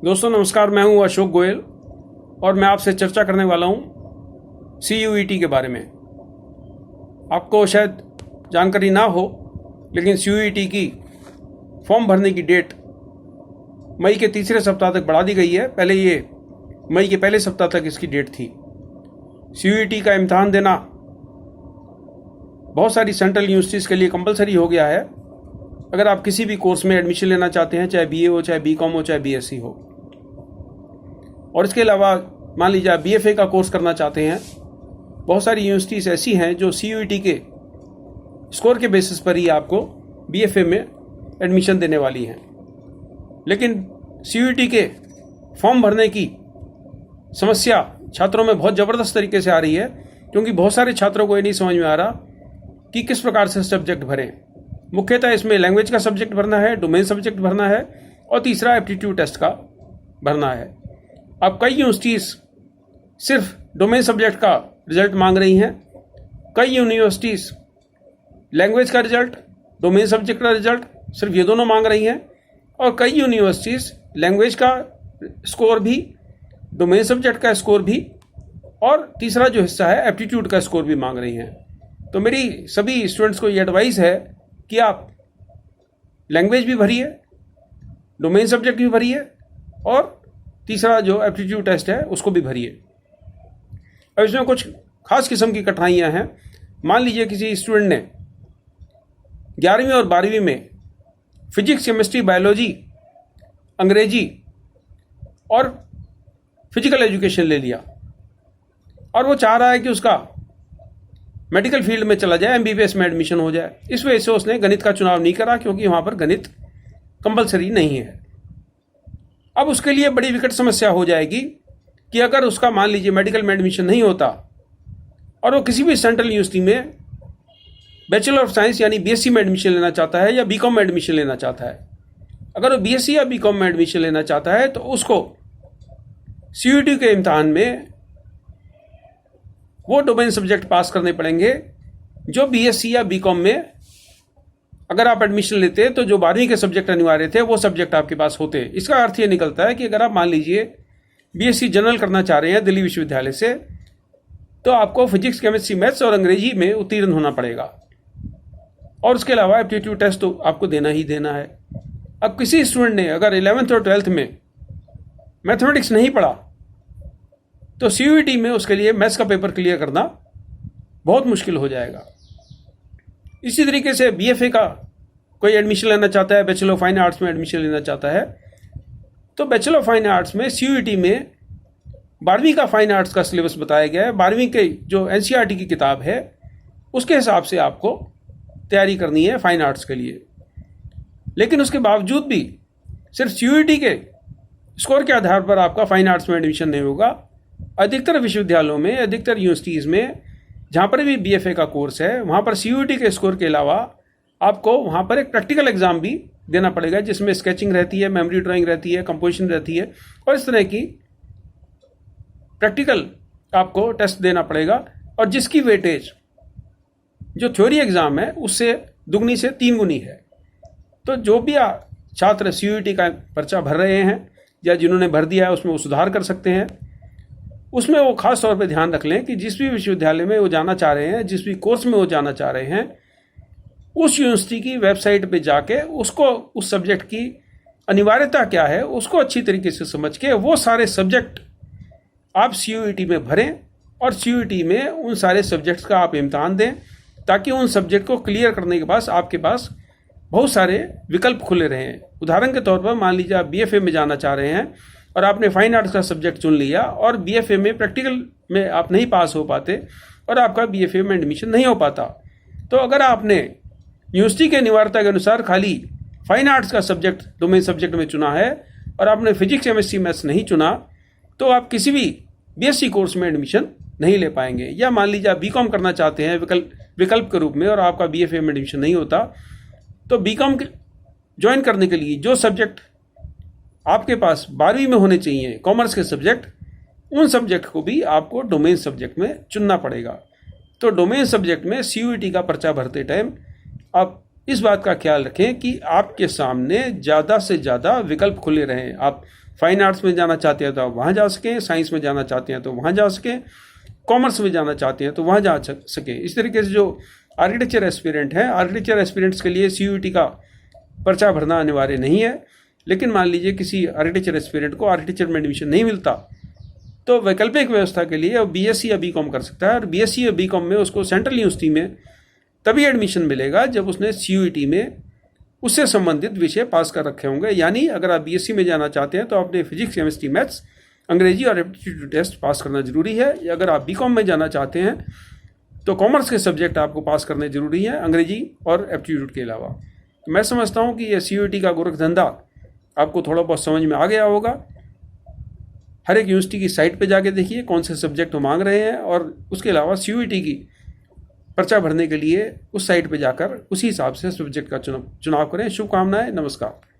दोस्तों नमस्कार, मैं हूं अशोक गोयल और मैं आपसे चर्चा करने वाला हूं CUET के बारे में। आपको शायद जानकारी ना हो, लेकिन CUET की फॉर्म भरने की डेट मई के तीसरे सप्ताह तक बढ़ा दी गई है। पहले ये मई के पहले सप्ताह तक इसकी डेट थी। CUET का इम्तहान देना बहुत सारी सेंट्रल यूनिवर्सिटीज़ के लिए कंपलसरी हो गया है। अगर आप किसी भी कोर्स में एडमिशन लेना चाहते हैं, चाहे BA हो, चाहे BCom हो, चाहे BSc हो, और इसके अलावा मान लीजिए आप BFA का कोर्स करना चाहते हैं, बहुत सारी यूनिवर्सिटीज़ ऐसी हैं जो CUET के स्कोर के बेसिस पर ही आपको BFA में एडमिशन देने वाली हैं। लेकिन CUET के फॉर्म भरने की समस्या छात्रों में बहुत ज़बरदस्त तरीके से आ रही है, क्योंकि बहुत सारे छात्रों को ये नहीं समझ में आ रहा कि किस प्रकार से सब्जेक्ट भरें। मुख्यतः इसमें लैंग्वेज का सब्जेक्ट भरना है, डोमेन सब्जेक्ट भरना है, और तीसरा एप्टीट्यूड टेस्ट का भरना है। अब कई यूनिवर्सिटीज़ सिर्फ डोमेन सब्जेक्ट का रिजल्ट मांग रही हैं, कई यूनिवर्सिटीज़ लैंग्वेज का रिजल्ट, डोमेन सब्जेक्ट का रिजल्ट, सिर्फ ये दोनों मांग रही हैं, और कई यूनिवर्सिटीज़ लैंग्वेज का स्कोर भी, डोमेन सब्जेक्ट का स्कोर भी, और तीसरा जो हिस्सा है एप्टीट्यूड का स्कोर भी मांग रही हैं। तो मेरी सभी स्टूडेंट्स को ये एडवाइस है कि आप लैंग्वेज भी भरिए, डोमेन सब्जेक्ट भी भरिए, और तीसरा जो एप्टीट्यूड टेस्ट है उसको भी भरिए। अब इसमें कुछ खास किस्म की कठिनाइयाँ हैं। मान लीजिए किसी स्टूडेंट ने 11वीं और 12वीं में फिजिक्स, केमिस्ट्री, बायोलॉजी, अंग्रेजी और फिजिकल एजुकेशन ले लिया, और वो चाह रहा है कि उसका मेडिकल फील्ड में चला जाए, MBBS में एडमिशन हो जाए। इस वजह से उसने गणित का चुनाव नहीं करा, क्योंकि वहाँ पर गणित कंपलसरी नहीं है। अब उसके लिए बड़ी विकट समस्या हो जाएगी कि अगर उसका मान लीजिए मेडिकल में एडमिशन नहीं होता और वो किसी भी सेंट्रल यूनिवर्सिटी में बैचलर ऑफ साइंस यानी BSc में एडमिशन लेना चाहता है या BCom में एडमिशन लेना चाहता है। अगर वो BSc या BCom में एडमिशन लेना चाहता है तो उसको CUET के इम्तहान में वो डोमेन सब्जेक्ट पास करने पड़ेंगे जो BSc या BCom में अगर आप एडमिशन लेते तो जो 12वीं के सब्जेक्ट अनिवार्य थे वो सब्जेक्ट आपके पास होते। इसका अर्थ ये निकलता है कि अगर आप मान लीजिए BSc जनरल करना चाह रहे हैं दिल्ली विश्वविद्यालय से, तो आपको फिजिक्स, केमिस्ट्री, मैथ्स और अंग्रेजी में उत्तीर्ण होना पड़ेगा, और उसके अलावा एप्टीट्यूड टेस्ट तो आपको देना ही देना है। अब किसी स्टूडेंट ने अगर 11th और 12th में मैथमेटिक्स नहीं पढ़ा तो CUET में उसके लिए मैथ्स का पेपर क्लियर करना बहुत मुश्किल हो जाएगा। इसी तरीके से BFA का कोई एडमिशन लेना चाहता है, बैचलर ऑफ फाइन आर्ट्स में एडमिशन लेना चाहता है, तो बैचलर ऑफ फाइन आर्ट्स में CUET में 12वीं का फाइन आर्ट्स का सिलेबस बताया गया है। 12वीं के जो NCERT की किताब है उसके हिसाब से आपको तैयारी करनी है फाइन आर्ट्स के लिए। लेकिन उसके बावजूद भी सिर्फ CUET के स्कोर के आधार पर आपका फाइन आर्ट्स में एडमिशन नहीं होगा। अधिकतर विश्वविद्यालयों में, अधिकतर यूनिवर्सिटीज़ में जहाँ पर भी BFA का कोर्स है, वहाँ पर CUET के स्कोर के अलावा आपको वहाँ पर एक प्रैक्टिकल एग्ज़ाम भी देना पड़ेगा, जिसमें स्केचिंग रहती है, मेमोरी ड्राइंग रहती है, कंपोजिशन रहती है, और इस तरह की प्रैक्टिकल आपको टेस्ट देना पड़ेगा, और जिसकी वेटेज जो थ्योरी एग्ज़ाम है उससे दुगनी से 3 गुनी है। तो जो भी छात्र CUET का पर्चा भर रहे हैं या जिन्होंने भर दिया है उसमें वो सुधार कर सकते हैं। उसमें वो खास तौर पे ध्यान रख लें कि जिस भी विश्वविद्यालय में वो जाना चाह रहे हैं, जिस भी कोर्स में वो जाना चाह रहे हैं, उस यूनिवर्सिटी की वेबसाइट पे जाके उसको उस सब्जेक्ट की अनिवार्यता क्या है उसको अच्छी तरीके से समझ के वो सारे सब्जेक्ट आप CUET में भरें, और CUET में उन सारे सब्जेक्ट्स का आप इम्तहान दें, ताकि उन सब्जेक्ट को क्लियर करने के बाद आपके पास बहुत सारे विकल्प खुले रहें। उदाहरण के तौर पर मान लीजिए आप BFA में जाना चाह रहे हैं और आपने फाइन आर्ट्स का सब्जेक्ट चुन लिया, और BFA में प्रैक्टिकल में आप नहीं पास हो पाते और आपका BFA में एडमिशन नहीं हो पाता, तो अगर आपने यूनिवर्सिटी के अनिवार्यता के अनुसार खाली फाइन आर्ट्स का सब्जेक्ट डोमेन सब्जेक्ट में चुना है और आपने फिजिक्स, केमिस्ट्री, मैथ्स नहीं चुना, तो आप किसी भी BSc कोर्स में एडमिशन नहीं ले पाएंगे। या मान लीजिए आप BCom करना चाहते हैं विकल्प के रूप में, और आपका BFA में एडमिशन नहीं होता, तो BCom ज्वाइन करने के लिए जो सब्जेक्ट आपके पास 12वीं में होने चाहिए, कॉमर्स के सब्जेक्ट, उन सब्जेक्ट को भी आपको डोमेन सब्जेक्ट में चुनना पड़ेगा। तो डोमेन सब्जेक्ट में CUET का पर्चा भरते टाइम आप इस बात का ख्याल रखें कि आपके सामने ज़्यादा से ज़्यादा विकल्प खुले रहें। आप फाइन आर्ट्स में जाना चाहते हैं तो आप वहाँ जा सकें, साइंस में जाना चाहते हैं तो वहाँ जा सकें, कॉमर्स में जाना चाहते हैं तो वहाँ जा सकें। इस तरीके से जो आर्किटेक्चर एस्पिरेंट हैं, आर्किटेक्चर एस्पिरेंट्स के लिए CUET का पर्चा भरना अनिवार्य नहीं है। लेकिन मान लीजिए किसी आर्किटेक्चर एस्पिरेंट को आर्किटेक्चर में एडमिशन नहीं मिलता तो वैकल्पिक व्यवस्था के लिए वो BSc या BCom कर सकता है, और BSc या BCom में उसको सेंट्रल यूनिवर्सिटी में तभी एडमिशन मिलेगा जब उसने CUET में उससे संबंधित विषय पास कर रखे होंगे। यानी अगर आप BSc में जाना चाहते हैं तो आपने फिजिक्स, केमिस्ट्री, मैथ्स, अंग्रेजी और एप्टीट्यूड टेस्ट पास करना जरूरी है। या अगर आप BCom में जाना चाहते हैं तो कॉमर्स के सब्जेक्ट आपको पास करने जरूरी है, अंग्रेजी और एप्टीट्यूड के अलावा। तो मैं समझता हूँ कि यह CUET का गोरख धंधा आपको थोड़ा बहुत समझ में आ गया होगा। हर एक यूनिवर्सिटी की साइट पे जाके देखिए कौन से सब्जेक्ट वो मांग रहे हैं, और उसके अलावा CUET की पर्चा भरने के लिए उस साइट पे जाकर उसी हिसाब से सब्जेक्ट का चुनाव करें। शुभकामनाएं, नमस्कार।